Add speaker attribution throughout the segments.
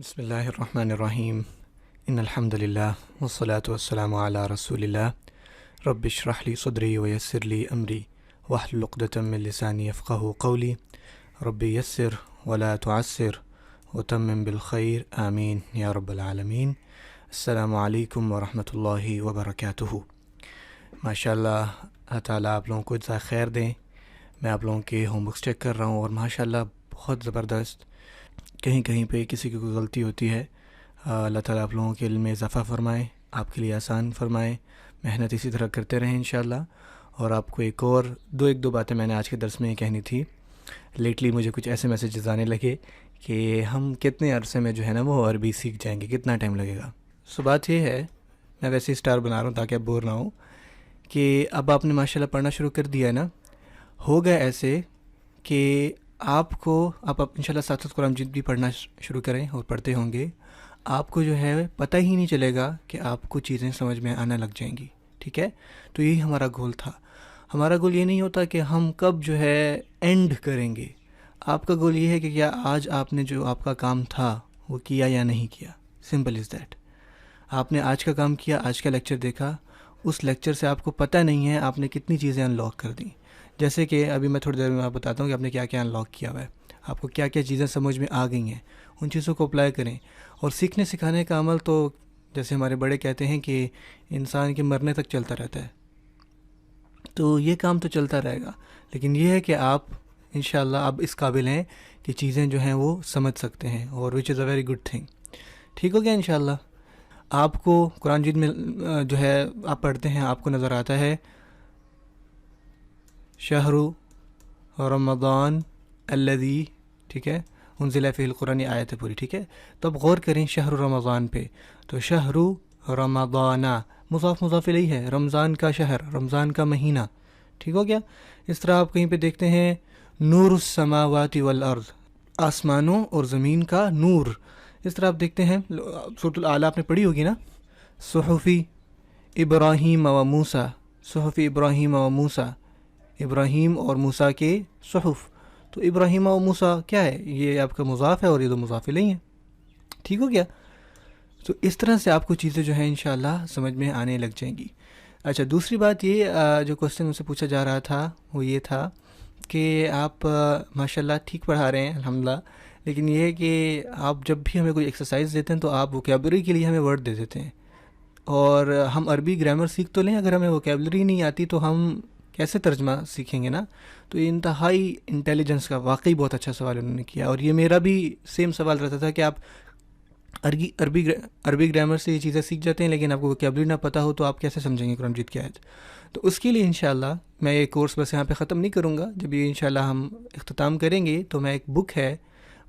Speaker 1: بسم اللہ الرحمن الرحیم ان الحمد للہ والصلاة والسلام علی رسول اللہ رب اشرح لی صدری ویسر لی امری واحلل عقدۃ من لسانی یفقہوا قولی رب یسر ولا تعسر وتمم بالخیر آمین یا رب العالمین۔ السلام علیکم ورحمۃ اللہ وبرکاتہ۔ ماشاءاللہ اللہ تعالیٰ آپ لوگوں کو جزائے خیر دیں۔ میں آپ لوگوں کے ہوم ورکس چیک کر رہا ہوں اور ماشاءاللہ بہت زبردست، کہیں کہیں پہ کسی کی کوئی غلطی ہوتی ہے۔ اللہ تعالیٰ آپ لوگوں کے علم میں اضافہ فرمائے، آپ کے لیے آسان فرمائے، محنت اسی طرح کرتے رہیں انشاءاللہ۔ اور آپ کو ایک دو باتیں میں نے آج کے درس میں کہنی تھی۔ لیٹلی مجھے کچھ ایسے میسیجز آنے لگے کہ ہم کتنے عرصے میں جو ہے نا وہ عربی سیکھ جائیں گے، کتنا ٹائم لگے گا۔ سو بات یہ ہے، میں ویسے اسٹار بنا رہا ہوں تاکہ آپ بور نہ ہوں، کہ اب آپ نے ماشاءاللہ پڑھنا شروع کر دیا ہے نا۔ ہوگا ایسے کہ آپ انشاءاللہ ساتھ ساتھ قرآن مجید بھی پڑھنا شروع کریں اور پڑھتے ہوں گے، آپ کو جو ہے پتہ ہی نہیں چلے گا کہ آپ کو چیزیں سمجھ میں آنا لگ جائیں گی، ٹھیک ہے؟ تو یہی ہمارا گول تھا۔ ہمارا گول یہ نہیں ہوتا کہ ہم کب جو ہے اینڈ کریں گے۔ آپ کا گول یہ ہے کہ کیا آج آپ نے جو آپ کا کام تھا وہ کیا یا نہیں کیا، سمپل از دیٹ۔ آپ نے آج کا کام کیا، آج کا لیکچر دیکھا، اس لیکچر سے آپ کو پتہ نہیں ہے آپ نے کتنی چیزیں انلاک کر دیں۔ جیسے کہ ابھی میں تھوڑی دیر میں آپ بتاتا ہوں کہ آپ نے کیا کیا انلاک کیا ہوا ہے، آپ کو کیا کیا چیزیں سمجھ میں آ گئی ہیں، ان چیزوں کو اپلائی کریں۔ اور سیکھنے سکھانے کا عمل تو جیسے ہمارے بڑے کہتے ہیں کہ انسان کے مرنے تک چلتا رہتا ہے، تو یہ کام تو چلتا رہے گا، لیکن یہ ہے کہ آپ انشاءاللہ اب اس قابل ہیں کہ چیزیں جو ہیں وہ سمجھ سکتے ہیں، اور وچ از اے ویری گڈ تھنگ۔ ٹھیک ہو گیا انشاءاللہ۔ آپ کو قرآن مجید میں جو ہے آپ پڑھتے ہیں، آپ کو نظر آتا ہے شہر رمضان الذی، ٹھیک ہے، انزل فیہ القرآن، آیت ہے پوری، ٹھیک ہے؟ تو اب غور کریں شہر رمضان پہ، تو شہر رمضان مضاف مضاف الیہ ہے، رمضان کا شہر، رمضان کا مہینہ، ٹھیک ہو گیا؟ اس طرح آپ کہیں پہ دیکھتے ہیں نور السماوات والارض، آسمانوں اور زمین کا نور۔ اس طرح آپ دیکھتے ہیں سورۃ الاعلیٰ آپ نے پڑھی ہوگی نا، صحفی ابراہیم و موسیٰ، صحف ابراہیم و موسیٰ، ابراہیم اور موسیٰ کے صحف۔ تو ابراہیم و موسیٰ کیا ہے؟ یہ آپ کا مضاف ہے اور یہ تو مضاف الیہ ہے، ٹھیک ہو گیا؟ تو اس طرح سے آپ کو چیزیں جو ہیں انشاءاللہ سمجھ میں آنے لگ جائیں گی۔ اچھا، دوسری بات یہ جو کوسچن مجھ سے پوچھا جا رہا تھا وہ یہ تھا کہ آپ ماشاءاللہ ٹھیک پڑھا رہے ہیں الحمدللہ، لیکن یہ ہے کہ آپ جب بھی ہمیں کوئی ایکسرسائز دیتے ہیں تو آپ ووکیبلری کے لیے ہمیں ورڈ دے دیتے ہیں، اور ہم عربی گرامر سیکھ تو لیں، اگر ہمیں ووکیبلری نہیں آتی تو ہم کیسے ترجمہ سیکھیں گے نا؟ تو یہ انتہائی انٹیلیجنس کا واقعی بہت اچھا سوال انہوں نے کیا، اور یہ میرا بھی سیم سوال رہتا تھا کہ آپ عربی گرامر سے یہ چیزیں سیکھ جاتے ہیں لیکن آپ کو ووکیبلری نہ پتہ ہو تو آپ کیسے سمجھیں گے قرآن مجید کی آیت؟ تو اس کے لیے انشاءاللہ میں یہ کورس بس یہاں پہ ختم نہیں کروں گا، جب یہ انشاءاللہ ہم اختتام کریں گے تو میں ایک بک ہے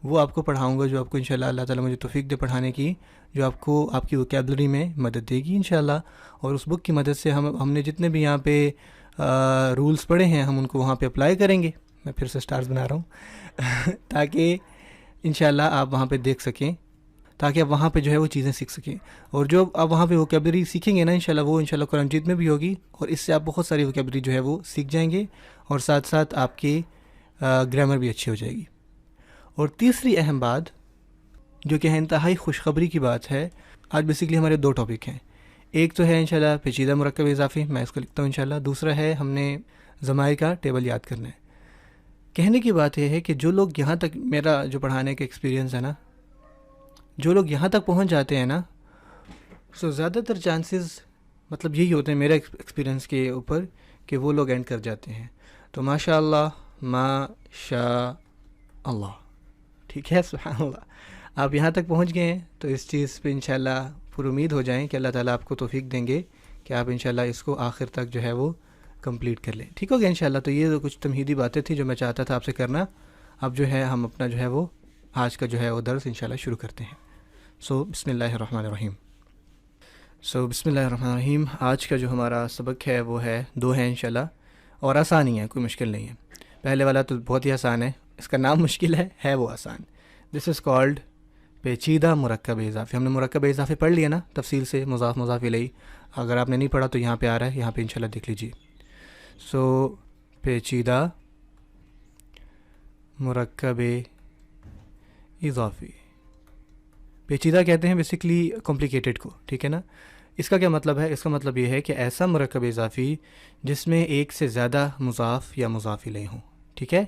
Speaker 1: وہ آپ کو پڑھاؤں گا، جو آپ کو انشاءاللہ اللہ تعالیٰ مجھے توفیق دے پڑھانے کی، جو آپ کو آپ کی ووکیبلری میں مدد دے گی انشاءاللہ۔ اور اس بک کی مدد سے ہم نے جتنے بھی یہاں پہ رولز پڑھے ہیں ہم ان کو وہاں پہ اپلائی کریں گے۔ میں پھر سے سٹارز بنا رہا ہوں تاکہ انشاءاللہ آپ وہاں پہ دیکھ سکیں، تاکہ آپ وہاں پہ جو ہے وہ چیزیں سیکھ سکیں، اور جو آپ وہاں پہ ووکیبلری سیکھیں گے نا انشاءاللہ وہ انشاءاللہ قرآن مجید میں بھی ہوگی، اور اس سے آپ بہت ساری ووکیبلری جو ہے وہ سیکھ جائیں گے، اور ساتھ ساتھ آپ کی گرامر بھی اچھی ہو جائے گی۔ اور تیسری اہم بات جو کہ ہے انتہائی خوشخبری کی بات ہے، آج بیسیکلی ہمارے دو ٹاپک ہیں، ایک تو ہے انشاءاللہ پیچیدہ مرکب اضافی، میں اس کو لکھتا ہوں انشاءاللہ، دوسرا ہے ہم نے ضمائر کا ٹیبل یاد کرنا ہے۔ کہنے کی بات یہ ہے کہ جو لوگ یہاں تک، میرا جو پڑھانے کا ایکسپیرینس ہے نا، جو لوگ یہاں تک پہنچ جاتے ہیں نا، سو زیادہ تر چانسز مطلب یہی ہوتے ہیں میرے ایکسپیرینس کے اوپر کہ وہ لوگ اینڈ کر جاتے ہیں۔ تو ماشاء اللہ، ما شاء اللہ، ٹھیک ہے، سبحان اللہ، آپ یہاں تک پہنچ گئے ہیں تو اس چیز پہ انشاءاللہ پر امید ہو جائیں کہ اللہ تعالیٰ آپ کو توفیق دیں گے کہ آپ انشاءاللہ اس کو آخر تک جو ہے وہ کمپلیٹ کر لیں، ٹھیک ہو گیا انشاءاللہ۔ تو یہ کچھ تمہیدی باتیں تھیں جو میں چاہتا تھا آپ سے کرنا۔ اب جو ہے ہم اپنا جو ہے وہ آج کا جو ہے وہ درس انشاءاللہ شروع کرتے ہیں۔ بسم اللہ الرحمن الرحیم۔ بسم اللہ الرحمن الرحیم۔ آج کا جو ہمارا سبق ہے وہ ہے 2 ہیں انشاءاللہ، اور آسان ہی ہے، کوئی مشکل نہیں ہے۔ پہلے والا تو بہت ہی آسان ہے، اس کا نام مشکل ہے وہ آسان۔ دس از کالڈ پیچیدہ مرکب اضافی۔ ہم نے مرکب اضافی پڑھ لیا نا تفصیل سے، مضاف مضاف الیہ، اگر آپ نے نہیں پڑھا تو یہاں پہ آ رہا ہے، یہاں پہ انشاءاللہ دیکھ لیجیے۔ پیچیدہ مرکب اضافی، پیچیدہ کہتے ہیں بیسکلی کمپلیکیٹڈ کو، ٹھیک ہے نا. اس کا کیا مطلب ہے؟ اس کا مطلب یہ ہے کہ ایسا مرکب اضافی جس میں ایک سے زیادہ مضاف یا مضاف الیہ ہوں. ٹھیک ہے،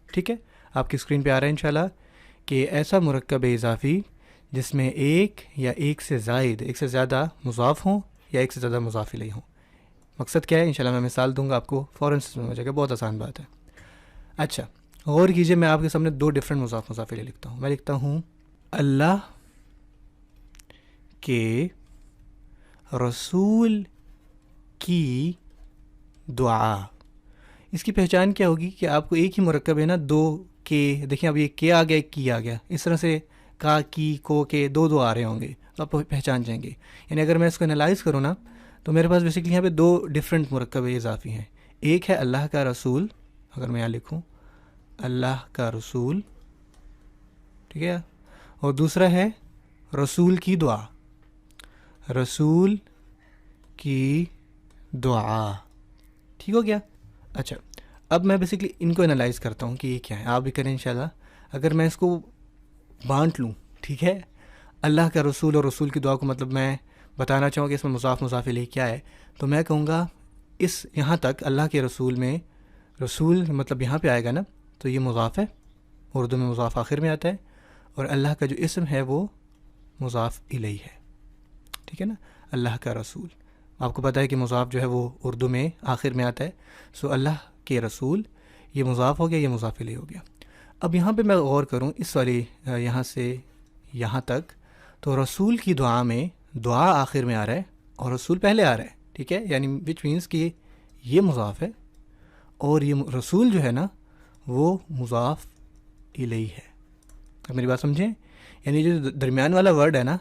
Speaker 1: ٹھیک ہے، آپ کی اسکرین پہ آ رہا ہے انشاءاللہ کہ ایسا مرکب اضافی جس میں ایک یا ایک سے زیادہ مضاف ہوں یا ایک سے زیادہ مضاف الیہ ہوں. مقصد کیا ہے؟ انشاءاللہ میں مثال دوں گا، آپ کو فوراً سمجھ میں آ جائے گا، بہت آسان بات ہے. اچھا غور کیجئے، میں آپ کے سامنے دو ڈفرینٹ مضاف مضاف الیہ لکھتا ہوں. میں لکھتا ہوں اللہ کے رسول کی دعا. اس کی پہچان کیا ہوگی کہ آپ کو ایک ہی مرکب ہے نا، دو کے، دیکھیں اب یہ کے آ گیا، ایک کی آ گیا، اس طرح سے کا، کی، کو، کے دو آ رہے ہوں گے تو آپ پہچان جائیں گے. یعنی اگر میں اس کو انالائز کروں نا تو میرے پاس بیسکلی یہاں پہ دو ڈفرینٹ مرکب اضافی ہیں. ایک ہے اللہ کا رسول، اگر میں یہاں لکھوں اللہ کا رسول، ٹھیک ہے، اور دوسرا ہے رسول کی دعا، رسول کی دعا. ٹھیک ہو گیا؟ اچھا اب میں بیسکلی ان کو انالائز کرتا ہوں کہ یہ کیا ہے، آپ بھی کریں انشاءاللہ. اگر میں اس کو بانٹ لوں، ٹھیک ہے، اللہ کا رسول اور رسول کی دعا کو مطلب میں بتانا چاہوں کہ اس میں مضاف مضاف الیہ کیا ہے، تو میں کہوں گا اس یہاں تک اللہ کے رسول میں رسول مطلب یہاں پہ آئے گا نا تو یہ مضاف ہے، اردو میں مضاف آخر میں آتا ہے، اور اللہ کا جو اسم ہے وہ مضاف الیہ ہے. ٹھیک ہے نا، اللہ کا رسول، آپ کو پتہ ہے کہ مضاف جو ہے وہ اردو میں آخر میں آتا ہے. سو اللہ کے رسول یہ مضاف ہو گیا، یہ مضاف الیہ ہو گیا. اب یہاں پہ میں غور کروں اس والی یہاں سے یہاں تک، تو رسول کی دعا میں دعا آخر میں آ رہا ہے اور رسول پہلے آ رہا ہے. ٹھیک ہے، یعنی وچ مینس کہ یہ مضاف ہے اور یہ رسول جو ہے نا وہ مضاف الیہ ہے. اب میری بات سمجھیں، یعنی جو درمیان والا ورڈ ہے نا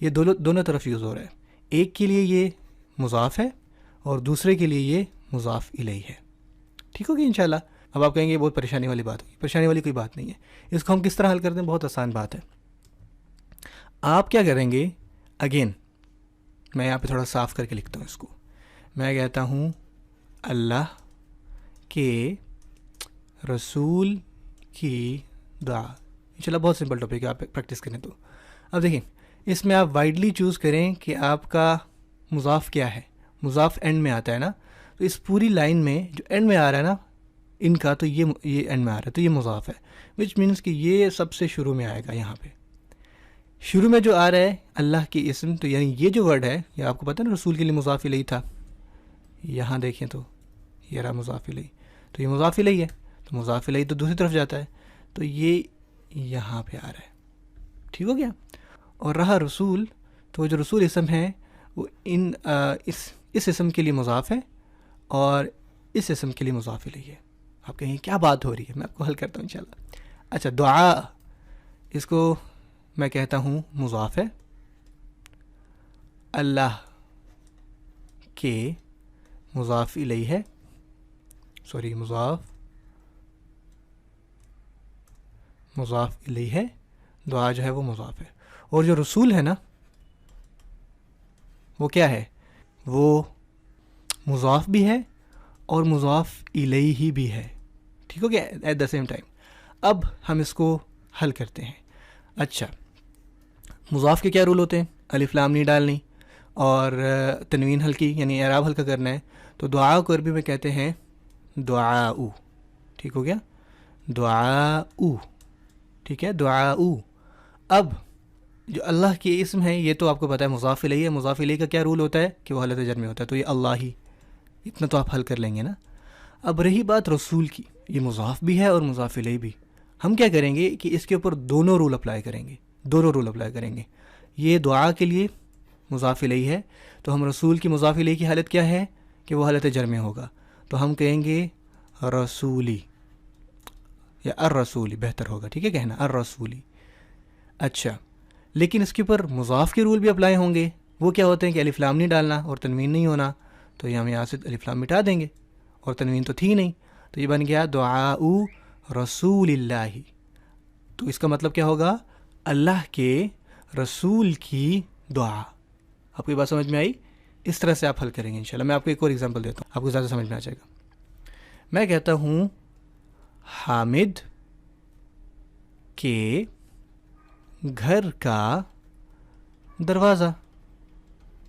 Speaker 1: یہ دونوں طرف یوز ہو رہا ہے. ایک کے لیے یہ مضاف ہے اور دوسرے کے لیے یہ مضاف الیہ ہے. ٹھیک ہوگی انشاءاللہ. اب آپ کہیں گے یہ بہت پریشانی والی بات ہوگی. پریشانی والی کوئی بات نہیں ہے. اس کو ہم کس طرح حل کرتے ہیں؟ بہت آسان بات ہے. آپ کیا کریں گے؟ اگین میں یہاں پہ تھوڑا صاف کر کے لکھتا ہوں اس کو. میں کہتا ہوں اللہ کے رسول کی دعا. انشاءاللہ بہت سمپل ٹاپک ہے، آپ پریکٹس کریں تو. اب دیکھیں اس میں آپ وائڈلی چوز کریں کہ آپ کا مضاف کیا ہے. مضاف اینڈ میں آتا ہے نا، تو اس پوری لائن میں جو اینڈ میں آ رہا ہے نا ان کا، تو یہ اینڈ میں آ رہا ہے تو یہ مضاف ہے، وچ مینس کہ یہ سب سے شروع میں آئے گا. یہاں پہ شروع میں جو آ رہا ہے اللہ کی اسم، تو یعنی یہ جو ورڈ ہے یہ آپ کو پتہ ہے نا رسول کے لیے مضاف الیہ تھا. یہاں دیکھیں تو یہ رہا مضاف الیہ، تو یہ مضاف الیہ ہے، تو مضاف الیہ تو دوسری طرف جاتا ہے، تو یہ یہاں پہ آ رہا ہے. ٹھیک ہو گیا؟ اور رہا رسول، تو جو رسول اسم ہے وہ اس اسم کے لیے مضاف ہے اور اس اسم کے لیے مضاف الیہ ہے. آپ کہیں کیا بات ہو رہی ہے؟ میں آپ کو حل کرتا ہوں انشاءاللہ. اچھا دعا، اس کو میں کہتا ہوں مضاف ہے، اللہ کے مضاف الیہ ہے، سوری مضاف الیہ ہے، دعا جو ہے وہ مضاف ہے. اور جو رسول ہے نا وہ کیا ہے؟ وہ مضاف بھی ہے اور مضاف الیہ بھی ہے. ٹھیک ہو گیا؟ At the same time. اب ہم اس کو حل کرتے ہیں. اچھا مضاف کے کیا رول ہوتے ہیں؟ الف لام نہیں ڈالنی اور تنوین ہلکی یعنی اعراب ہلکا کرنا ہے. تو دعا کو عربی میں کہتے ہیں دعاء. ٹھیک ہو گیا؟ دعاء. ٹھیک ہے، دعاء. اب جو اللہ کی اسم ہے یہ تو آپ کو پتہ ہے مضاف الیہ ہے. مضاف الیہ کا کیا رول ہوتا ہے کہ وہ حالت جر میں ہوتا ہے، تو یہ اللہ ہی، اتنا تو آپ حل کر لیں گے نا. اب رہی بات رسول کی، یہ مضاف بھی ہے اور مضاف الیہ بھی. ہم کیا کریں گے کہ اس کے اوپر دونوں رول اپلائی کریں گے. یہ دعا کے لیے مضاف الیہ ہے تو ہم رسول کی مضاف الیہ کی حالت کیا ہے کہ وہ حالت جر میں ہوگا، تو ہم کہیں گے رسولی یا الرسولی، بہتر ہوگا ٹھیک ہے کہنا الرسولی. اچھا لیکن اس کے اوپر مضاف کے رول بھی اپلائی ہوں گے. وہ کیا ہوتے ہیں کہ الف لام نہیں ڈالنا اور تنوین نہیں ہونا، تو یہ ہم یہاں سے الف لام مٹا دیں گے اور تنوین تو تھی نہیں، تو یہ بن گیا دعاء رسول اللہ. تو اس کا مطلب کیا ہوگا؟ اللہ کے رسول کی دعا. آپ کو یہ بات سمجھ میں آئی؟ اس طرح سے آپ حل کریں گے انشاءاللہ. میں آپ کو ایک اور ایگزامپل دیتا ہوں، آپ کو زیادہ سمجھ میں آ جائے گا. میں کہتا ہوں حامد کے گھر کا دروازہ،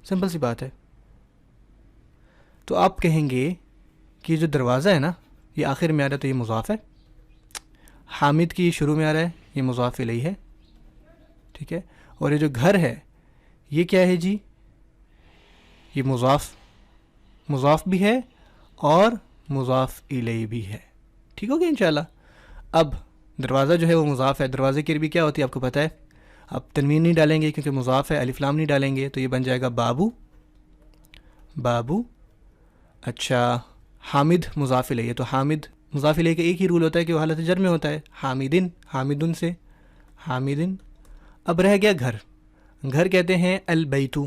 Speaker 1: سمپل سی بات ہے. تو آپ کہیں گے کہ جو دروازہ ہے نا یہ آخر میں آ رہا ہے تو یہ مضاف ہے، حامد کی شروع میں آ رہا ہے یہ مضاف الیہ ہے، ٹھیک ہے. اور یہ جو گھر ہے یہ کیا ہے جی، یہ مضاف بھی ہے اور مضاف الیہ بھی ہے. ٹھیک ہو گیا انشاءاللہ. اب دروازہ جو ہے وہ مضاف ہے، دروازے کی عربی کیا ہوتی ہے آپ کو پتہ ہے. اب تنوین نہیں ڈالیں گے کیونکہ مضاف ہے، الف لام نہیں ڈالیں گے تو یہ بن جائے گا بابو. بابو. اچھا حامد مضاف الیہ، تو حامد مضاف الیہ کا ایک ہی رول ہوتا ہے کہ وہ حالت جر میں ہوتا ہے، حامدن، حامدن سے حامدن. اب رہ گیا گھر. گھر کہتے ہیں البیتو،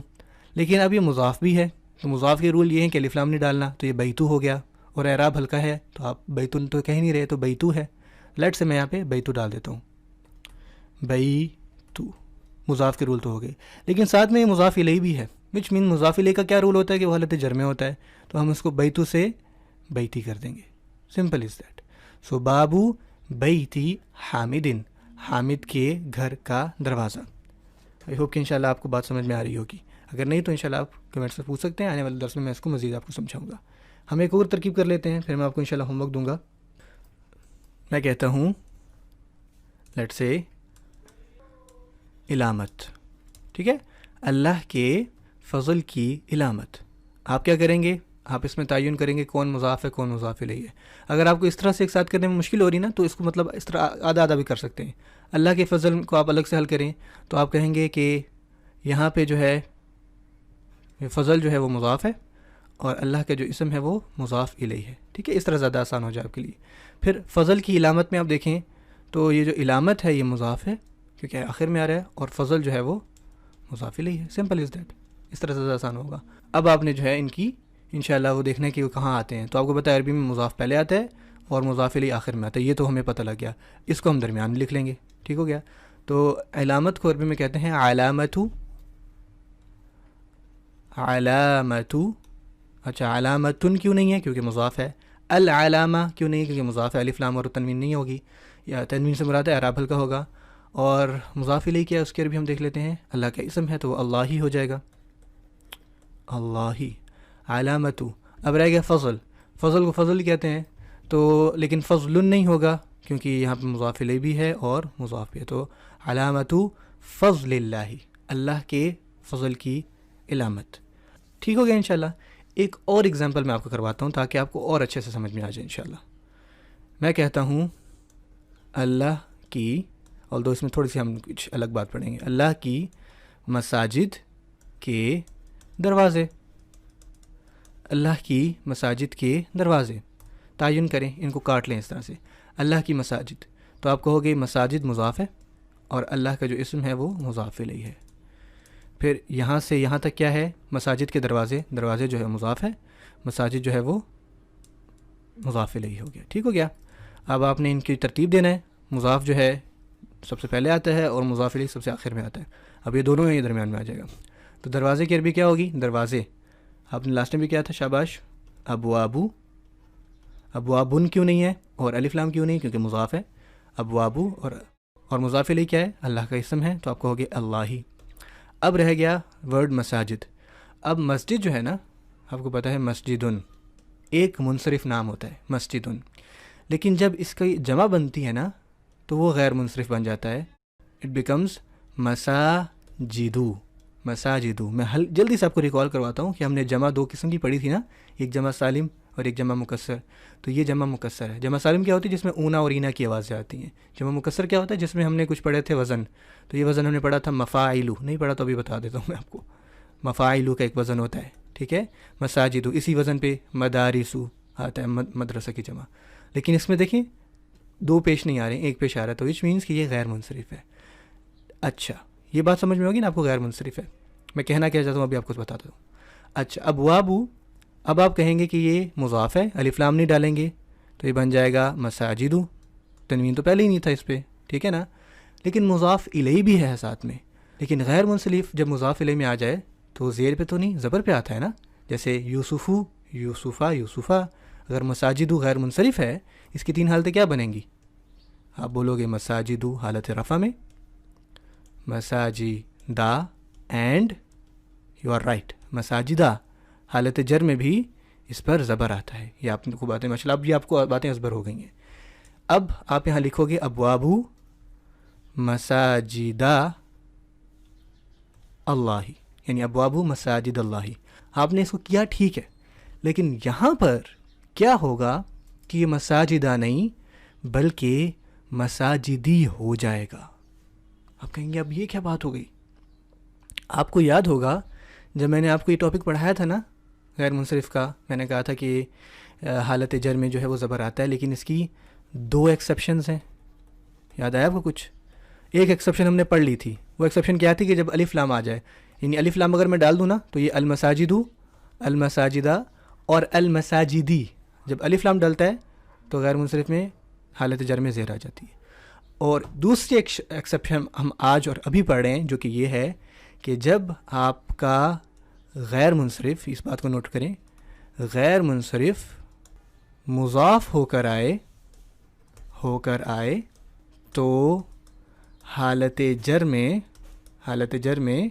Speaker 1: لیکن اب یہ مضاف بھی ہے تو مضاف کے رول یہ ہیں کہ الف لام نہیں ڈالنا، تو یہ بیتو ہو گیا. اور اعراب ہلکا ہے تو آپ بیتن تو کہہ نہیں رہے تو بیتو ہے. لیٹ سے میں یہاں پہ بیتو ڈال دیتا ہوں. بیتو مضاف کے رول تو ہو گئے، لیکن ساتھ میں یہ مضاف الیہ بھی ہے، وچ مین مضاف الیہ کا کیا رول ہوتا ہے کہ وہ حالت جر میں ہوتا ہے، تو ہم اس کو بیتو سے بیتی کر دیں گے. Simple is that. سو بابو بیتی حامدن، حامد کے گھر کا دروازہ. آئی ہوپ کہ انشاءاللہ آپ کو بات سمجھ میں آ رہی ہوگی. اگر نہیں تو انشاءاللہ آپ کمنٹ سے پوچھ سکتے ہیں، آنے والے درس میں اس کو مزید آپ کو سمجھاؤں گا. ہم ایک اور ترکیب کر لیتے ہیں پھر میں آپ کو انشاءاللہ ہوم ورک دوں گا. میں کہتا ہوں لیٹ سے علامت، ٹھیک ہے، اللہ کے فضل کی علامت. آپ کیا کریں گے، آپ اس میں تعین کریں گے کون مضاف ہے کون مضاف الیہ ہے. اگر آپ کو اس طرح سے ایک ساتھ کرنے میں مشکل ہو رہی نا تو اس کو مطلب اس طرح آدھا آدھا بھی کر سکتے ہیں. اللہ کے فضل کو آپ الگ سے حل کریں تو آپ کہیں گے کہ یہاں پہ جو ہے فضل جو ہے وہ مضاف ہے اور اللہ کا جو اسم ہے وہ مضاف الیہ ہے. ٹھیک ہے، اس طرح زیادہ آسان ہو جائے آپ کے لیے. پھر فضل کی علامت میں آپ دیکھیں تو یہ جو علامت ہے یہ مضاف ہے کیونکہ آخر میں آ رہا ہے، اور فضل جو ہے وہ مضاف الیہ ہے. Simple is that. اس طرح زیادہ آسان ہوگا. اب آپ نے جو ہے ان کی انشاءاللہ وہ دیکھنا ہے کہ وہ کہاں آتے ہیں. تو آپ کو پتہ ہے عربی میں مضاف پہلے آتا ہے اور مضاف الیہ آخر میں آتا ہے، یہ تو ہمیں پتہ لگ گیا. اس کو ہم درمیان میں لکھ لیں گے. ٹھیک ہو گیا. تو علامت کو عربی میں کہتے ہیں علامتو. علامتو. اچھا علامتن کیوں نہیں ہے کیونکہ مضاف ہے. العلامہ کیوں نہیں ہے کیونکہ مضاف ہے، الف لام اور تنوین نہیں ہوگی، یا تنوین سے مراد ہے اعراب ہلکا ہوگا. اور مضاف الیہ کیا ہے اس کے عربی ہم دیکھ لیتے ہیں، اللہ کا اسم ہے تو وہ اللہ ہی ہو جائے گا. اللہ ہی. علامتو. اب رہ گیا فضل. فضل کو فضل کہتے ہیں تو لیکن فضل نہیں ہوگا کیونکہ یہاں پہ مضاف الیہ بھی ہے اور مضاف بھی ہے. تو علامتو فضل اللہ، اللہ کے فضل کی علامت. ٹھیک ہو گیا انشاءاللہ. ایک اور ایگزامپل میں آپ کو کرواتا ہوں تاکہ آپ کو اور اچھے سے سمجھ میں آ جائے انشاءاللہ. میں کہتا ہوں اللہ کی، اور اس میں تھوڑی سی ہم کچھ الگ بات پڑھیں گے، اللہ کی مساجد کے دروازے. اللہ کی مساجد کے دروازے تعین کریں، ان کو کاٹ لیں اس طرح سے. اللہ کی مساجد تو آپ کہو گے مساجد مضاف ہے اور اللہ کا جو اسم ہے وہ مضاف الیہ ہے. پھر یہاں سے یہاں تک کیا ہے، مساجد کے دروازے، دروازے جو ہے مضاف ہے، مساجد جو ہے وہ مضاف الیہ ہو گیا. ٹھیک ہو گیا. اب آپ نے ان کی ترتیب دینا ہے. مضاف جو ہے سب سے پہلے آتا ہے اور مضاف الیہ سب سے آخر میں آتا ہے. اب یہ دونوں یہ درمیان میں آ جائے گا. تو دروازے کی عربی کیا ہوگی، دروازے. آپ نے لاسٹ میں بھی کیا تھا، شاباش. ابوابو. ابوابن کیوں نہیں ہے اور الف لام کیوں نہیں کیونکہ مضاف ہے. ابوابو اور مضاف الیہ کیا ہے، اللہ کا اسم ہے تو آپ کہو گے اللہ ہی. اب رہ گیا ورڈ مساجد. اب مسجد جو ہے نا آپ کو پتہ ہے مسجدن ایک منصرف نام ہوتا ہے مسجدن، لیکن جب اس کی جمع بنتی ہے نا تو وہ غیر منصرف بن جاتا ہے. اٹ بیکمز مساجدو. مساجدو. میں جلدی سے آپ کو ریکال کرواتا ہوں کہ ہم نے جمع دو قسم کی پڑھی تھی نا، ایک جمع سالم اور ایک جمع مکسر. تو یہ جمع مکسر ہے. جمع سالم کیا ہوتی ہے، جس میں اونا اور اینا کی آوازیں آتی ہیں. جمع مکسر کیا ہوتا ہے، جس میں ہم نے کچھ پڑھے تھے وزن. تو یہ وزن ہم نے پڑھا تھا مفاعلو، نہیں پڑھا تو ابھی بتا دیتا ہوں میں آپ کو. مفاعلو کا ایک وزن ہوتا ہے، ٹھیک ہے. مساجدو اسی وزن پہ مدارسو آتا ہے، مدرسہ کی جمع. لیکن اس میں دیکھیں دو پیش نہیں آ رہے ہیں، ایک پیش آ رہا ہے، تو وچ مینس کہ یہ غیر منصرف ہے. اچھا یہ بات سمجھ میں ہوگی نا آپ کو، غیر منصرف ہے. میں کہنا کیا چاہتا ہوں ابھی آپ کو بتاتا ہوں. اچھا ابوابو. اب آپ کہیں گے کہ یہ مضاف ہے، الف لام نہیں ڈالیں گے تو یہ بن جائے گا مساجدو. تنوین تو پہلے ہی نہیں تھا اس پہ، ٹھیک ہے نا. لیکن مضاف الیہ بھی ہے ساتھ میں. لیکن غیر منصرف جب مضاف الیہ میں آ جائے تو زیر پہ تو نہیں، زبر پہ آتا ہے نا. جیسے یوسفو، یوسفا، یوسفا. اگر مساجدو غیر منصرف ہے، اس کی تین حالتیں کیا بنیں گی، آپ بولو گے مساجدو حالت رفع میں، مساجدا اینڈ یو آر رائٹ مساجدہ حالت جر میں بھی اس پر زبر آتا ہے. یہ آپ کو باتیں ماشاء اللہ اب یہ آپ کو باتیں ازبر ہو گئی ہیں. اب آپ یہاں لکھو گے ابواب مساجدہ اللہ، یعنی ابواب مساجد اللہ. آپ نے اس کو کیا ٹھیک ہے، لیکن یہاں پر کیا ہوگا کہ یہ مساجدہ نہیں بلکہ مساجدی ہو جائے گا. آپ کہیں گے اب یہ کیا بات ہو گئی؟ آپ کو یاد ہوگا جب میں نے آپ کو یہ ٹاپک پڑھایا تھا نا غیر منصرف کا، میں نے کہا تھا کہ حالت جر میں جو ہے وہ زبر آتا ہے، لیکن اس کی 2 ایکسیپشنز ہیں. یاد آیا آپ کو کچھ؟ ایک ایکسیپشن ہم نے پڑھ لی تھی. وہ ایکسیپشن کیا تھی کہ جب الف لام آ جائے، یعنی الف لام اگر میں ڈال دوں نا تو یہ المساجد، المساجدہ اور المساجدی، جب الف لام ڈلتا ہے تو غیر منصرف میں حالت جر میں زیر آ جاتی ہے. اور دوسری ایکسیپشن ہم آج اور ابھی پڑھ رہے ہیں جو کہ یہ ہے کہ جب آپ کا غیر منصرف، اس بات کو نوٹ کریں، غیر منصرف مضاف ہو کر آئے تو حالت جر میں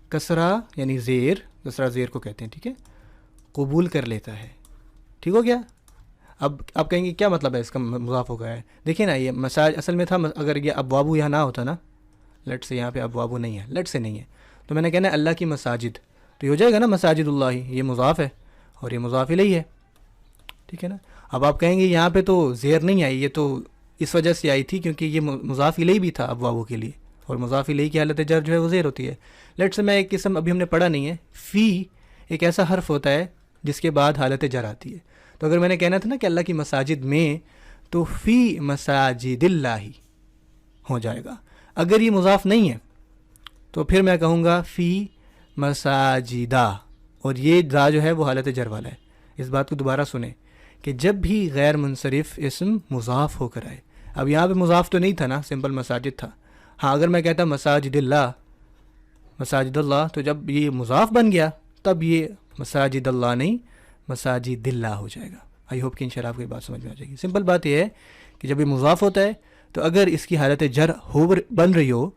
Speaker 1: کسرہ یعنی زیر، کسرہ زیر کو کہتے ہیں، ٹھیک ہے، قبول کر لیتا ہے. ٹھیک ہو گیا؟ اب آپ کہیں گے کیا مطلب ہے اس کا مضاف ہو گیا ہے؟ دیکھیں نا یہ اصل میں تھا اگر یہ ابوابو یہاں نہ ہوتا نا، لٹ سے یہاں پہ ابوابو نہیں ہے، لٹ سے نہیں ہے، تو میں نے کہنا ہے اللہ کی مساجد، تو یہ ہو جائے گا نا مساجد اللہ، یہ مضاف ہے اور یہ مضاف الیہ ہے. ٹھیک ہے نا؟ اب آپ کہیں گے یہاں پہ تو زیر نہیں آئی، یہ تو اس وجہ سے آئی تھی کیونکہ یہ مضاف الیہ بھی تھا ابوابو کے لیے، اور مضاف الیہ کی حالت جر جو ہے وہ زیر ہوتی ہے. لیٹ سے میں ایک قسم ابھی ہم نے پڑھا نہیں ہے، فی ایک ایسا حرف ہوتا ہے جس کے بعد حالت جر آتی ہے. تو اگر میں نے کہنا تھا نا کہ اللہ کی مساجد میں، تو فی مساجد اللہ ہو جائے گا. اگر یہ مضاف نہیں ہے تو پھر میں کہوں گا فی مساجدہ، اور یہ دا جو ہے وہ حالت جر والا ہے. اس بات کو دوبارہ سنیں کہ جب بھی غیر منصرف اسم مضاف ہو کر آئے، اب یہاں پہ مضاف تو نہیں تھا نا، سمپل مساجد تھا. ہاں اگر میں کہتا مساجد اللہ تو جب یہ مضاف بن گیا تب یہ مساجد اللہ نہیں مساجد اللہ ہو جائے گا. آئی ہوپ کہ انشاءاللہ آپ کو یہ بات سمجھ میں آ جائے گی. سمپل بات یہ ہے کہ جب یہ مضاف ہوتا ہے تو اگر اس کی حالت جر بن رہی ہو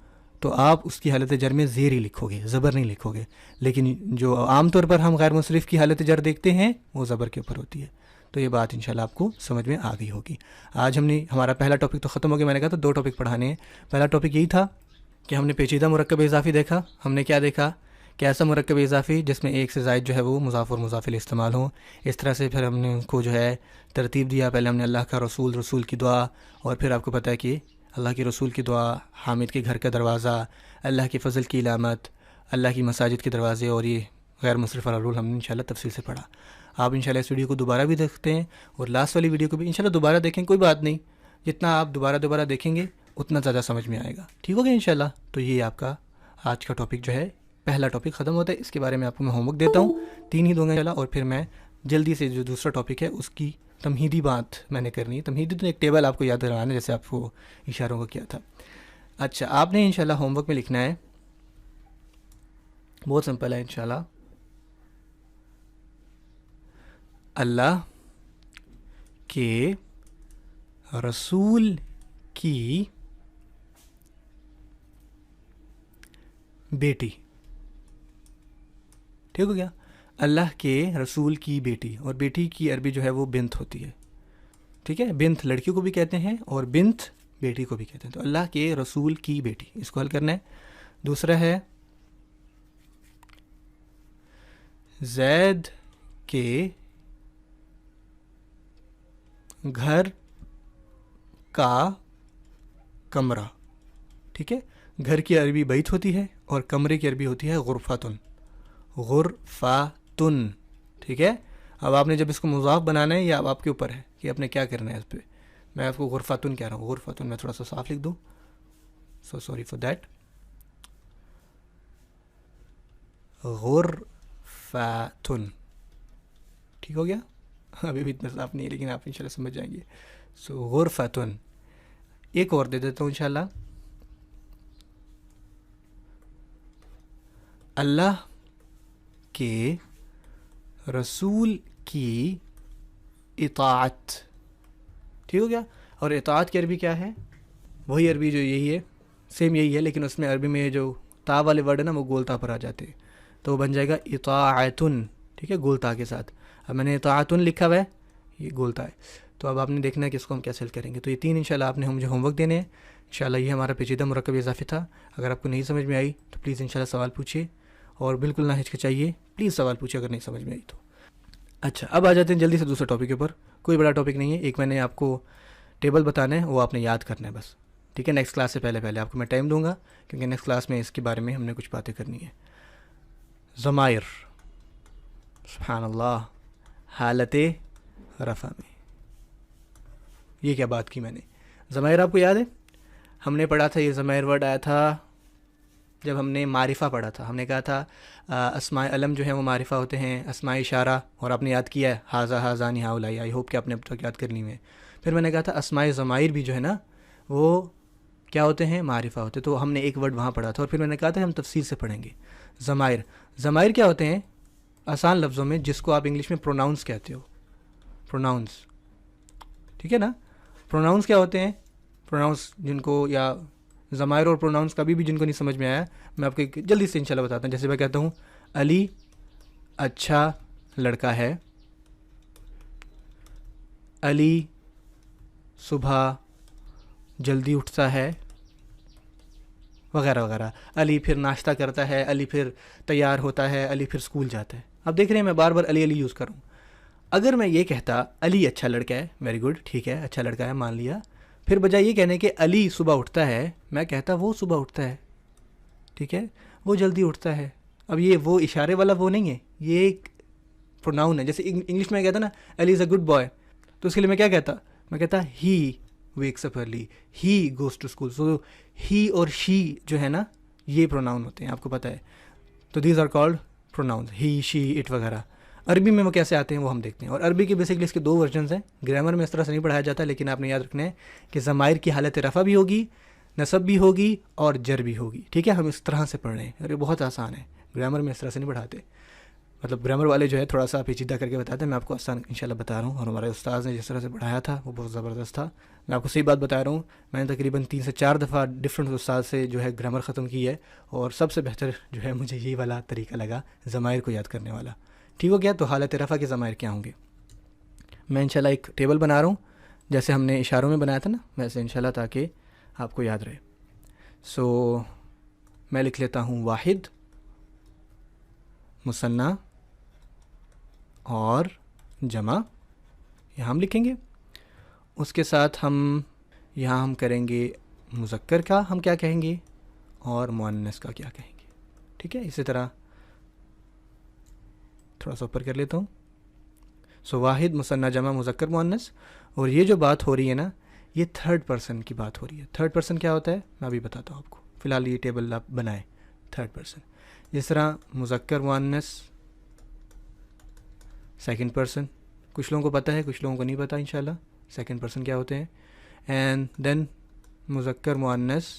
Speaker 1: تو آپ اس کی حالت جر میں زیر ہی لکھو گے، زبر نہیں لکھو گے. لیکن جو عام طور پر ہم غیر منصرف کی حالت جر دیکھتے ہیں وہ زبر کے اوپر ہوتی ہے. تو یہ بات انشاءاللہ آپ کو سمجھ میں آ گئی ہوگی. آج ہمارا پہلا ٹاپک تو ختم ہو گیا. میں نے کہا تو 2 ٹاپک پڑھانے ہیں. پہلا ٹاپک یہی تھا کہ ہم نے پیچیدہ مرکب اضافی دیکھا. ہم نے کیا دیکھا کہ ایسا مرکب اضافی جس میں ایک سے زائد جو ہے وہ مضاف اور مضاف الیہ استعمال ہوں. اس طرح سے پھر ہم نے ان کو جو ہے ترتیب دیا. پہلے ہم نے اللہ کا رسول کی دعا، اور پھر آپ کو پتہ ہے کہ اللہ کے رسول کی دعا، حامد کے گھر کا دروازہ، اللہ کے فضل کی علامت، اللہ کی مساجد کے دروازے، اور یہ غیر منصرف والا رول ہم نے انشاءاللہ تفصیل سے پڑھا. آپ انشاءاللہ اس ویڈیو کو دوبارہ بھی دیکھتے ہیں اور لاسٹ والی ویڈیو کو بھی انشاءاللہ دوبارہ دیکھیں. کوئی بات نہیں، جتنا آپ دوبارہ دیکھیں گے اتنا زیادہ سمجھ میں آئے گا. ٹھیک ہو گیا انشاءاللہ؟ تو یہ آپ کا آج کا ٹاپک جو ہے، پہلا ٹاپک ختم ہوتا ہے. اس کے بارے میں آپ کو میں ہوم ورک دیتا ہوں، 3 ہی دوں گا انشاءاللہ، اور پھر میں جلدی سے جو دوسرا ٹاپک ہے اس کی تمہیدی بات میں نے کرنی ہے. تمہیدی تو ایک ٹیبل آپ کو یاد رہنا ہے جیسے آپ کو اشاروں کو کیا تھا. اچھا، آپ نے انشاءاللہ ہوم ورک میں لکھنا ہے، بہت سمپل ہے انشاءاللہ. اللہ کے رسول کی بیٹی. ٹھیک ہو گیا؟ اللہ کے رسول کی بیٹی، اور بیٹی کی عربی جو ہے وہ بنت ہوتی ہے. ٹھیک ہے، بنت لڑکیوں کو بھی کہتے ہیں اور بنت بیٹی کو بھی کہتے ہیں. تو اللہ کے رسول کی بیٹی، اس کو حل کرنا ہے. دوسرا ہے زید کے گھر کا کمرہ. ٹھیک ہے، گھر کی عربی بیت ہوتی ہے اور کمرے کی عربی ہوتی ہے غرفاتن. غرفاتن. ٹھیک ہے، اب آپ نے جب اس کو مضاف بنانا ہے یا اب آپ کے اوپر ہے کہ آپ نے کیا کرنا ہے اس پہ. میں آپ کو غرفاتن کہہ رہا ہوں، غرفاتن. میں تھوڑا سا صاف لکھ دوں، سو سوری فار دیٹ. غرفاتن. ٹھیک ہو گیا؟ ابھی بھی اتنا صاف نہیں ہے لیکن آپ انشاءاللہ سمجھ جائیں گے. سو غرفتن. ایک اور دے دیتا ہوں انشاءاللہ. اللہ کے رسول کی اطاعت. ٹھیک ہو گیا؟ اور اطاعت کی عربی کیا ہے؟ وہی عربی جو یہی ہے، سیم یہی ہے، لیکن اس میں عربی میں جو تا والے ورڈ ہے نا وہ گول تا پر آ جاتے ہیں، تو وہ بن جائے گا اطاعتن، ٹھیک ہے، گول تا کے ساتھ. اب میں نے اطاعتن لکھا ہوا ہے، یہ گول تا ہے. تو اب آپ نے دیکھنا ہے کہ اس کو ہم کیسے حل کریں گے. تو یہ 3 انشاءاللہ آپ نے مجھے ہوم ورک دینے ہیں انشاءاللہ. یہ ہمارا پیچیدہ مرکب اضافی تھا. اگر آپ کو نہیں سمجھ میں آئی تو پلیز انشاءاللہ سوال پوچھیے، اور بالکل نہ ہچکچائیے، پلیز سوال پوچھیے اگر نہیں سمجھ میں آئی تو. اچھا اب آ جاتے ہیں جلدی سے دوسرے ٹاپک کے اوپر. کوئی بڑا ٹاپک نہیں ہے، ایک میں نے آپ کو ٹیبل بتانا ہے، وہ آپ نے یاد کرنا ہے بس، ٹھیک ہے. نیکسٹ کلاس سے پہلے آپ کو میں ٹائم دوں گا، کیونکہ نیکسٹ کلاس میں اس کے بارے میں ہم نے کچھ باتیں کرنی ہے. ضمائر، سبحان اللہ، حالت رفع میں. یہ کیا بات کی میں نے. ضمائر آپ کو یاد ہے، ہم نے پڑھا تھا، یہ ضمائر ورڈ آیا تھا جب ہم نے معرفہ پڑھا تھا. ہم نے کہا تھا اسماء علم جو ہیں وہ معرفہ ہوتے ہیں، اسماء اشارہ، اور آپ نے یاد کیا ہے حاذا حاذانی ہاؤلائی. آئی ہوپ کہ آپ نے اب تک یاد کر لی ہوئے. پھر میں نے کہا تھا اسماء ضمائر بھی جو ہے نا وہ کیا ہوتے ہیں، معرفہ ہوتے. تو ہم نے ایک ورڈ وہاں پڑھا تھا، اور پھر میں نے کہا تھا ہم تفصیل سے پڑھیں گے. ضمائر، ضمائر کیا ہوتے ہیں آسان لفظوں میں، جس کو آپ انگلش میں پروناؤنس کہتے ہو. پروناؤنس، ٹھیک ہے نا. پروناؤنس کیا ہوتے ہیں، پروناؤنس جن کو، یا ضمائر اور پروناؤنس کبھی بھی جن کو نہیں سمجھ میں آیا، میں آپ کو جلدی سے انشاءاللہ بتاتا ہوں. جیسے میں کہتا ہوں علی اچھا لڑکا ہے، علی صبح جلدی اٹھتا ہے، وغیرہ وغیرہ. علی پھر ناشتہ کرتا ہے، علی پھر تیار ہوتا ہے، علی پھر اسکول جاتا ہے. اب دیکھ رہے ہیں میں بار بار علی یوز کر رہا ہوں. اگر میں یہ کہتا علی اچھا لڑکا ہے، ویری گڈ، ٹھیک ہے، اچھا لڑکا ہے، مان لیا. پھر بجائے یہ کہنے کہ علی صبح اٹھتا ہے، میں کہتا وہ صبح اٹھتا ہے، ٹھیک ہے، وہ جلدی اٹھتا ہے. اب یہ وہ اشارے والا وہ نہیں ہے، یہ ایک پروناؤن ہے. جیسے انگلش میں کہتا نا علی از اے گڈ بوائے، تو اس کے لیے میں کیا کہتا، میں کہتا he wakes up early, he goes to school. So he or she جو ہے نا یہ پروناؤن ہوتے ہیں، آپ کو پتہ ہے. تو these are called pronouns, he she it وغیرہ. عربی میں وہ کیسے آتے ہیں وہ ہم دیکھتے ہیں. اور عربی کے بیسکلی اس کے 2 ورژنز ہیں. گرامر میں اس طرح سے نہیں پڑھایا جاتا، لیکن آپ نے یاد رکھنا ہے کہ ضمائر کی حالت رفع بھی ہوگی، نصب بھی ہوگی، اور جر بھی ہوگی، ٹھیک ہے. ہم اس طرح سے پڑھ رہے ہیں، اور یہ بہت آسان ہے. گرامر میں اس طرح سے نہیں پڑھاتے، مطلب گرامر والے جو ہے تھوڑا سا پیچیدہ کر کے بتاتے ہیں. میں آپ کو آسان انشاءاللہ بتا رہا ہوں، اور ہمارے استاذ نے جس طرح سے پڑھایا تھا وہ بہت زبردست تھا. میں آپ کو صحیح بات بتا رہا ہوں، میں نے تقریباً 3 سے 4 دفعہ ڈفرینٹ استاذ سے جو ہے گرامر ختم کی ہے، اور سب سے بہتر جو ہے مجھے یہی والا طریقہ لگا ضمائر کو یاد کرنے والا. ٹھیک ہو گیا. تو حالت رفع کے ضمائر کیا ہوں گے، میں انشاءاللہ ایک ٹیبل بنا رہا ہوں جیسے ہم نے اشاروں میں بنایا تھا نا، ویسے انشاءاللہ، تاکہ آپ کو یاد رہے. سو میں لکھ لیتا ہوں واحد، مثنیٰ اور جمع، یہاں ہم لکھیں گے. اس کے ساتھ یہاں ہم کریں گے مذکر کا ہم کیا کہیں گے، اور مؤنث کا کیا کہیں گے، ٹھیک ہے. اسی طرح تھوڑا سا اوپر کر لیتا ہوں. سو واحد، مثنیٰ، جمع، مذکر، مؤنث. اور یہ جو بات ہو رہی ہے نا یہ 3rd پرسن کی بات ہو رہی ہے. 3rd پرسن کیا ہوتا ہے میں ابھی بتاتا ہوں آپ کو، فی الحال یہ ٹیبل آپ بنائیں. 3rd پرسن جس طرح مذکر، مؤنث، 2nd پرسن. کچھ لوگوں کو پتہ ہے، کچھ لوگوں کو نہیں پتہ انشاءاللہ 2nd پرسن کیا ہوتے ہیں. اینڈ دین مذکر، مؤنث،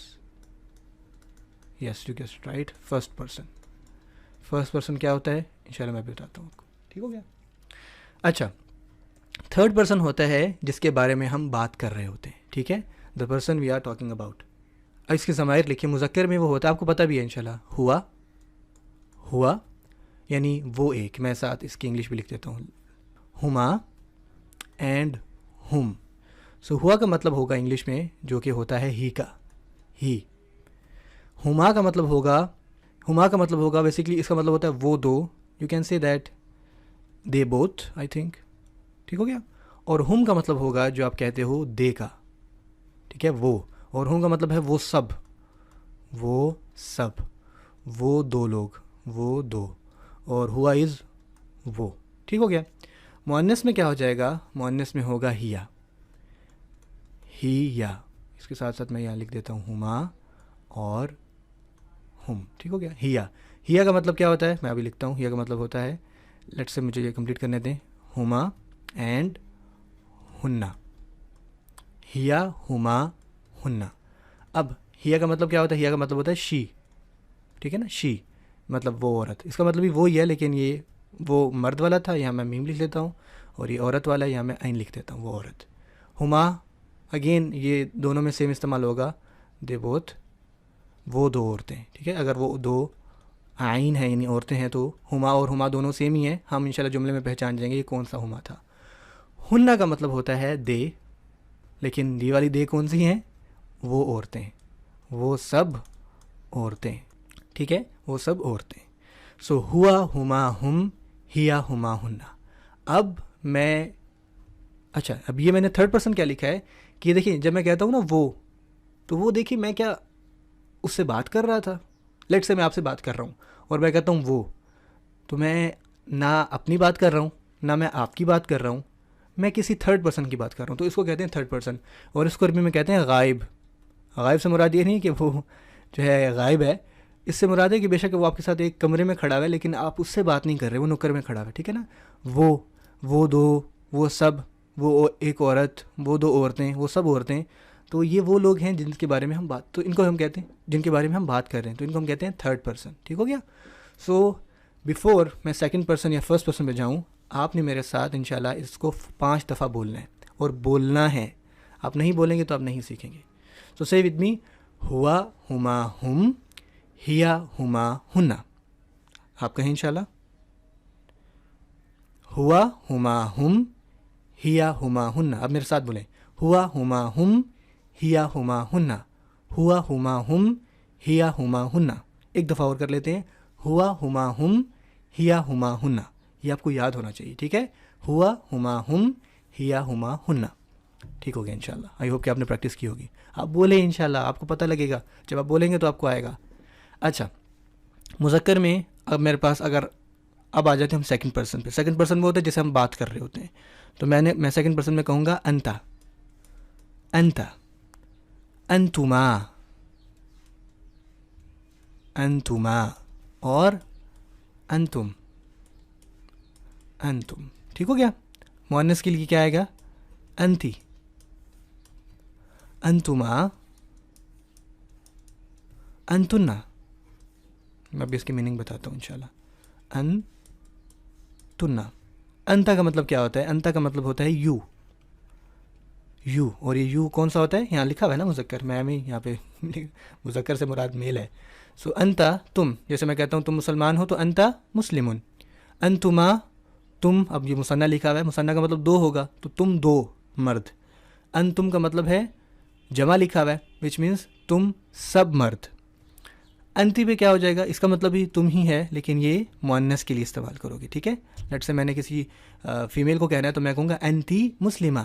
Speaker 1: yes you guest right, 1st person. 1st person کیا ہوتا ہے انشاءاللہ میں بھی بتاتا ہوں آپ کو، ٹھیک ہو گیا. اچھا 3rd پرسن ہوتا ہے جس کے بارے میں ہم بات کر رہے ہوتے ہیں، ٹھیک ہے، the person we are talking about. اب اس کے ضمائر لکھیے. مذکر میں وہ ہوتا ہے، آپ کو پتہ بھی ہے انشاءاللہ، ہوا یعنی وہ ایک. میں ساتھ اس کی انگلش بھی لکھ دیتا ہوں، ہما اینڈ ہم. سو ہوا کا مطلب ہوگا انگلش میں جو کہ ہوتا ہے ہی کا، ہی. ہما کا مطلب ہوگا بیسکلی اس کا مطلب ہوتا ہے وہ دو. You can say that they both, I think, ٹھیک ہو گیا. اور ہم کا مطلب ہوگا جو آپ کہتے ہو دے کا، ٹھیک ہے، وہ. اور ہم کا مطلب ہے وہ سب، وہ دو لوگ، وہ دو. اور ہوا از وہ، ٹھیک ہو گیا. مؤنث میں کیا ہو جائے گا، مؤنث میں ہوگا ہیا، اس کے ساتھ ساتھ میں یہاں لکھ دیتا ہوں ہما اور ہم، ٹھیک ہو گیا. ہیا کا مطلب کیا ہوتا ہے میں ابھی لکھتا ہوں. ہیا کا مطلب ہوتا ہے، لیٹ سے مجھے یہ کمپلیٹ کرنے دیں، ہما اینڈ ہننا، ہیا، ہما، ہننا. اب ہیا کا مطلب کیا ہوتا ہے، ہیا کا مطلب ہوتا ہے شی، ٹھیک ہے نا، شی مطلب وہ عورت. اس کا مطلب بھی وہی ہے، لیکن یہ وہ مرد والا تھا، یہاں میں میم لکھ لیتا ہوں، اور یہ عورت والا ہے، یہاں میں عین لکھ دیتا ہوں، وہ عورت. ہما اگین یہ دونوں میں سیم استعمال ہوگا، دے بوتھ وہ دو عورتیں. ٹھیک ہے, اگر وہ دو آئین ہیں یعنی عورتیں ہیں تو ہما اور ہما دونوں سیم ہی ہیں, ہم انشاءاللہ جملے میں پہچان جائیں گے یہ کون سا ہما تھا. ہننا کا مطلب ہوتا ہے دے, لیکن دی والی دے کون سی ہیں؟ وہ عورتیں, وہ سب عورتیں. ٹھیک ہے, وہ سب عورتیں. سو ہوا ہما ہم ہیا ہما ہننا. اب میں اچھا اب یہ میں نے تھرڈ پرسن کیا لکھا ہے کہ یہ دیکھیں جب میں کہتا ہوں نا وہ, تو وہ دیکھیے میں کیا اس سے بات کر رہا تھا. لیٹ سے میں آپ سے بات کر رہا ہوں اور میں کہتا ہوں وہ, تو میں نہ اپنی بات کر رہا ہوں نہ میں آپ کی بات کر رہا ہوں, میں کسی تھرڈ پرسن کی بات کر رہا ہوں. تو اس کو کہتے ہیں تھرڈ پرسن, اور اس کو عربی میں کہتے ہیں غائب. غائب سے مراد یہ نہیں کہ وہ جو ہے غائب ہے, اس سے مراد ہے کہ بے شک وہ آپ کے ساتھ ایک کمرے میں کھڑا ہوا ہے لیکن آپ اس سے بات نہیں کر رہے, وہ نکر میں کھڑا ہوا ہے. ٹھیک ہے نا, وہ دو, وہ سب, وہ ایک عورت, وہ دو عورتیں, وہ سب عورتیں. تو یہ وہ لوگ ہیں جن کے بارے میں ہم بات, تو ان کو ہم کہتے ہیں جن کے بارے میں ہم بات کر رہے ہیں, تو ان کو ہم کہتے ہیں تھرڈ پرسن. ٹھیک ہو گیا. سو بیفور میں سیکنڈ پرسن یا فرسٹ پرسن پہ جاؤں, آپ نے میرے ساتھ انشاءاللہ اس کو 5 دفعہ بولنا ہے, اور بولنا ہے. آپ نہیں بولیں گے تو آپ نہیں سیکھیں گے. سو سے ود می, ہوا ہما ہم ہیا ہما ہننا. آپ کہیں انشاءاللہ, ہوا ہما ہم ہیا ہما ہننا. اب میرے ساتھ بولیں, ہوا ہما ہم ہیا ہما ہننا. ہوا ہما ہم ہیا ہما ہننا. ایک دفعہ اور کر لیتے ہیں, ہوا ہما ہم ہیا ہما ہننا. یہ آپ کو یاد ہونا چاہیے. ٹھیک ہے, ہوا ہما ہم ہیا ہما ہننا. ٹھیک ہو گیا انشاءاللہ. آئی ہوپ کہ آپ نے پریکٹس کی ہوگی. آپ بولیں انشاءاللہ, آپ کو پتہ لگے گا, جب آپ بولیں گے تو آپ کو آئے گا. اچھا, مذکر میں اب میرے پاس اگر اب آ جاتے ہیں ہم سیکنڈ پرسن پہ. سیکنڈ پرسن وہ ہوتا ہے جیسے ہم بات کر رہے ہوتے ہیں. تو میں سیکنڈ پرسن میں کہوں گا انتا, انتا, انتما, انتما, اور انتم, انتم. ٹھیک ہو گیا. مؤنث کے لیے کیا آئے گا؟ انتی, انتما, انتنا. میں ابھی اس کی میننگ بتاتا ہوں انشاءاللہ. انتنا. انتا کا مطلب کیا ہوتا ہے؟ انتا کا مطلب ہوتا ہے یو, یو. اور یہ یو کون سا ہوتا ہے؟ یہاں لکھا ہوا ہے نا مذکر, میں بھی یہاں پہ مذکر سے مراد میل ہے. سو انتا تم, جیسے میں کہتا ہوں تم مسلمان ہو تو انتا مسلمون. انتما تم, اب یہ مثنیٰ لکھا ہوا ہے, مثنیٰ کا مطلب دو ہوگا تو تم دو مرد. انتم کا مطلب ہے جمع لکھا ہوا ہے, وچ مینس تم سب مرد. انتی پہ کیا ہو جائے گا؟ اس کا مطلب ہی تم ہی ہے, لیکن یہ مؤنث کے لیے استعمال کرو گے. ٹھیک ہے, لیٹ سے میں نے کسی فیمیل کو کہنا ہے تو میں کہوں گا انتی مسلمہ.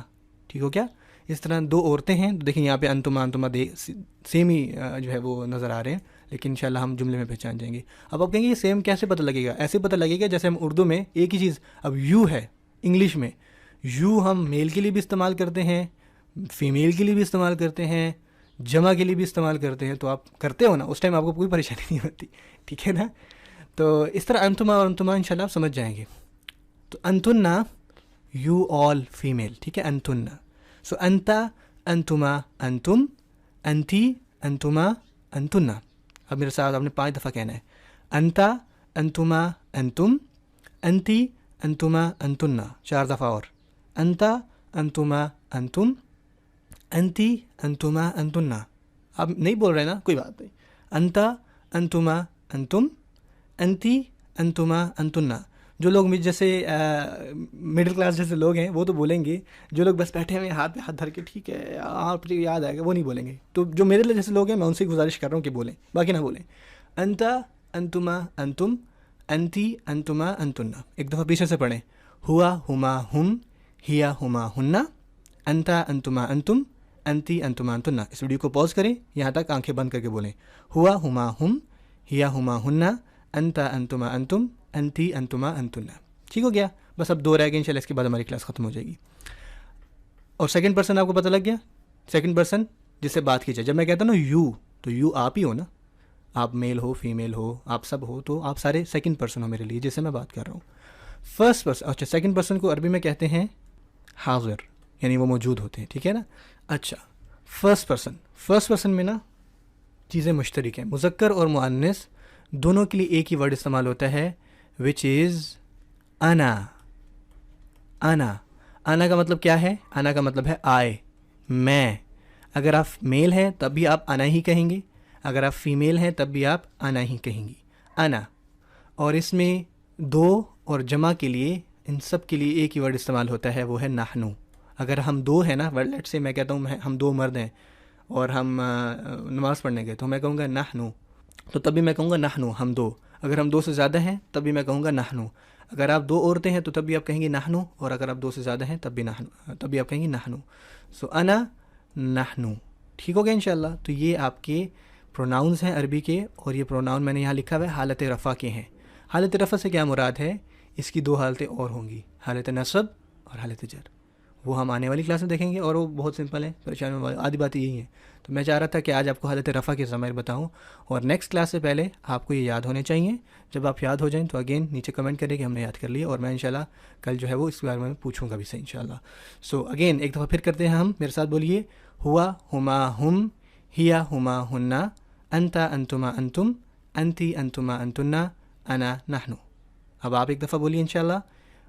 Speaker 1: ٹھیک ہو کیا. اس طرح دو عورتیں ہیں, دیکھیں یہاں پہ انتما انتما سیم ہی جو ہے وہ نظر آ رہے ہیں, لیکن انشاءاللہ ہم جملے میں پہچان جائیں گے. اب آپ کہیں گے یہ سیم کیسے پتہ لگے گا؟ ایسے پتہ لگے گا جیسے ہم اردو میں ایک ہی چیز, اب یو ہے انگلش میں, یو ہم میل کے لیے بھی استعمال کرتے ہیں, فیمیل کے لیے بھی استعمال کرتے ہیں, جمع کے لیے بھی استعمال کرتے ہیں. تو آپ کرتے ہو نا, اس ٹائم آپ کو کوئی پریشانی نہیں ہوتی. ٹھیک ہے نا. تو اس طرح انتما اور انتما انشاءاللہ آپ سمجھ جائیں گے. تو انتنا یو آل فیمیل. ٹھیک ہے, انتنا. سو انتا, انتما, انتم, انتی, انتما, انتنا. اب میرے ساتھ آپ نے 5 دفعہ کہنا ہے. انتا, انتما, انتم, انتی, انتما, انتنا. 4 دفعہ اور. انتا, انتما, انتم, انتی, انتما, انتنا. آپ نہیں بول رہے نا, کوئی بات نہیں. انتا, انتما, انتم, انتی, انتما, انتنا. جو لوگ مجھ جیسے مڈل کلاس جیسے لوگ ہیں وہ تو بولیں گے, جو لوگ بس بیٹھے ہوئے ہاتھ پہ ہاتھ دھر کے ٹھیک ہے آپ یاد آئے گا, وہ نہیں بولیں گے. تو جو میرے جیسے لوگ ہیں میں ان سے گزارش کر رہا ہوں کہ بولیں, باقی نہ بولیں. انتا, انتما, انتم, انتی, انتما, انتنا. ایک دفعہ پیچھے سے پڑھیں. ہوا ہما ہم ہیا ہما ہننا. انتا, انتما, انتم, انتی, انتما, انتنا. اس ویڈیو کو پاز کریں, یہاں تک آنکھیں بند کر کے بولیں. ہوا ہما ہم ہیا ہما ہننا. انتا, انتما, انتم, انتی, انتما, انتنا. ٹھیک ہو گیا. بس اب 2 رہ گئے انشاءاللہ, اس کے بعد ہماری کلاس ختم ہو جائے گی. اور سیکنڈ پرسن آپ کو پتہ لگ گیا. سیکنڈ پرسن جس سے بات کی جائے, جب میں کہتا ہوں نا یو, تو یو آپ ہی ہو نا, آپ میل ہو فیمیل ہو آپ سب ہو, تو آپ سارے سیکنڈ پرسن ہو میرے لیے جس سے میں بات کر رہا ہوں. فرسٹ پرسن, اچھا سیکنڈ پرسن کو عربی میں کہتے ہیں حاضر, یعنی وہ موجود ہوتے ہیں. ٹھیک ہے نا. اچھا فرسٹ پرسن, فرسٹ پرسن میں نا چیزیں مشترک ہیں. مذکر اور مؤنث دونوں کے لیے ایک ہی ورڈ استعمال ہوتا ہے, وچ از انا. انا, انا کا مطلب کیا ہے؟ انا کا مطلب ہے آئے, میں. اگر آپ میل ہیں تب بھی آپ انا ہی کہیں گے, اگر آپ فیمیل ہیں تب بھی آپ انا ہی کہیں گی، انا. اور اس میں دو اور جمع کے لیے ان سب کے لیے ایک ہی ورڈ استعمال ہوتا ہے، وہ ہے نحنو. اگر ہم دو ہیں نا، لیٹ سے میں کہتا ہوں ہم دو مرد ہیں اور ہم نماز پڑھنے گئے تو میں کہوں گا نحنو، تو تب بھی میں کہوں گا نحنو، ہم دو. اگر ہم دو سے زیادہ ہیں تب بھی میں کہوں گا نحنو. اگر آپ دو عورتیں ہیں تو تب بھی آپ کہیں گے نحنو، اور اگر آپ دو سے زیادہ ہیں تب بھی آپ کہیں گے نحنو. سو انا نحنو. ٹھیک ہو گیا انشاءاللہ. تو یہ آپ کے پروناؤنز ہیں عربی کے، اور یہ پروناؤن میں نے یہاں لکھا ہوا ہے حالت رفع کے ہیں. حالت رفع سے کیا مراد ہے؟ اس کی دو حالتیں اور ہوں گی، حالت نصب اور حالت جر. وہ ہم آنے والی کلاس میں دیکھیں گے، اور وہ بہت سمپل ہے، پریشانی آدھی بات یہی ہے. تو میں چاہ رہا تھا کہ آج آپ کو حالت رفع کے ضمائر بتاؤں، اور نیکسٹ کلاس سے پہلے آپ کو یہ یاد ہونے چاہیے. جب آپ یاد ہو جائیں تو اگین نیچے کمنٹ کریں کہ ہم نے یاد کر لیا، اور میں انشاءاللہ کل جو ہے وہ اس کے بارے میں پوچھوں گا بھی سے انشاءاللہ. سو اگین ایک دفعہ پھر کرتے ہیں ہم، میرے ساتھ بولیے. ہوا ہما ہم، ہیا ہما ہننا، انتا انتما انتم، انتی انتما انتنا، انا نحنو. اب آپ ایک دفعہ بولیے انشاءاللہ،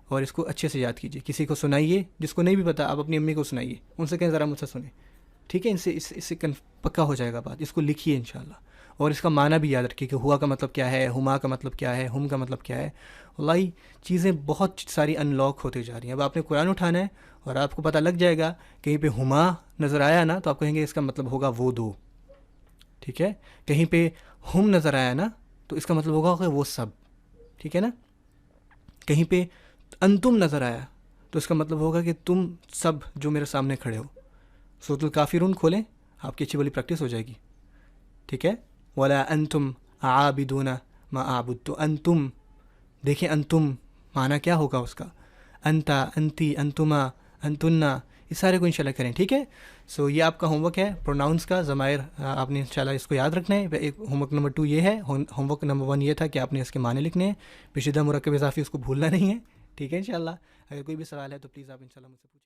Speaker 1: اور اس کو اچھے سے یاد کیجیے. کسی کو سنائیے، جس کو نہیں بھی پتا آپ اپنی امی کو سنائیے، ان سے کہیں ذرا مجھ سے سنیں. ٹھیک ہے، اس سے پکا ہو جائے گا بات. اس کو لکھیے انشاءاللہ، اور اس کا معنی بھی یاد رکھیے کہ ہوا کا مطلب کیا ہے، ہما کا مطلب کیا ہے، ہم کا مطلب کیا ہے. واللہ چیزیں بہت ساری ان لاک ہوتے جا رہی ہیں. اب آپ نے قرآن اٹھانا ہے اور آپ کو پتہ لگ جائے گا، کہیں پہ ہما نظر آیا نا تو آپ کہیں گے اس کا مطلب ہوگا وہ دو. ٹھیک ہے، کہیں پہ ہم نظر آیا نا تو اس کا مطلب ہوگا کہ وہ سب. ٹھیک ہے نا، کہیں پہ انتم نظر آیا تو اس کا مطلب ہوگا کہ تم سب جو میرے سامنے کھڑے ہو. سورۃ الکافرون کھولیں، آپ کی اچھی والی پریکٹس ہو جائے گی. ٹھیک ہے، ولا انتم عابدون ما اعبد. تو انتم دیکھیں، انتم معنی کیا ہوگا اس کا، انتا، انتی، انتما، انتنا، یہ سارے کو انشاءاللہ کریں. ٹھیک ہے، سو یہ آپ کا ہوم ورک ہے پروناؤنس کا ضمائر. آپ نے انشاءاللہ اس کو یاد رکھنا ہے. ایک ہوم ورک نمبر 2 یہ ہے. ہوم ورک نمبر 1 یہ تھا کہ آپ نے اس کے معنی لکھنے ہیں، پیچیدہ مرکب اضافی اس کو بھولنا نہیں ہے. ٹھیک ہے انشاءاللہ. اگر کوئی بھی سوال ہے تو پلیز آپ انشاءاللہ مجھ سے پوچھیں.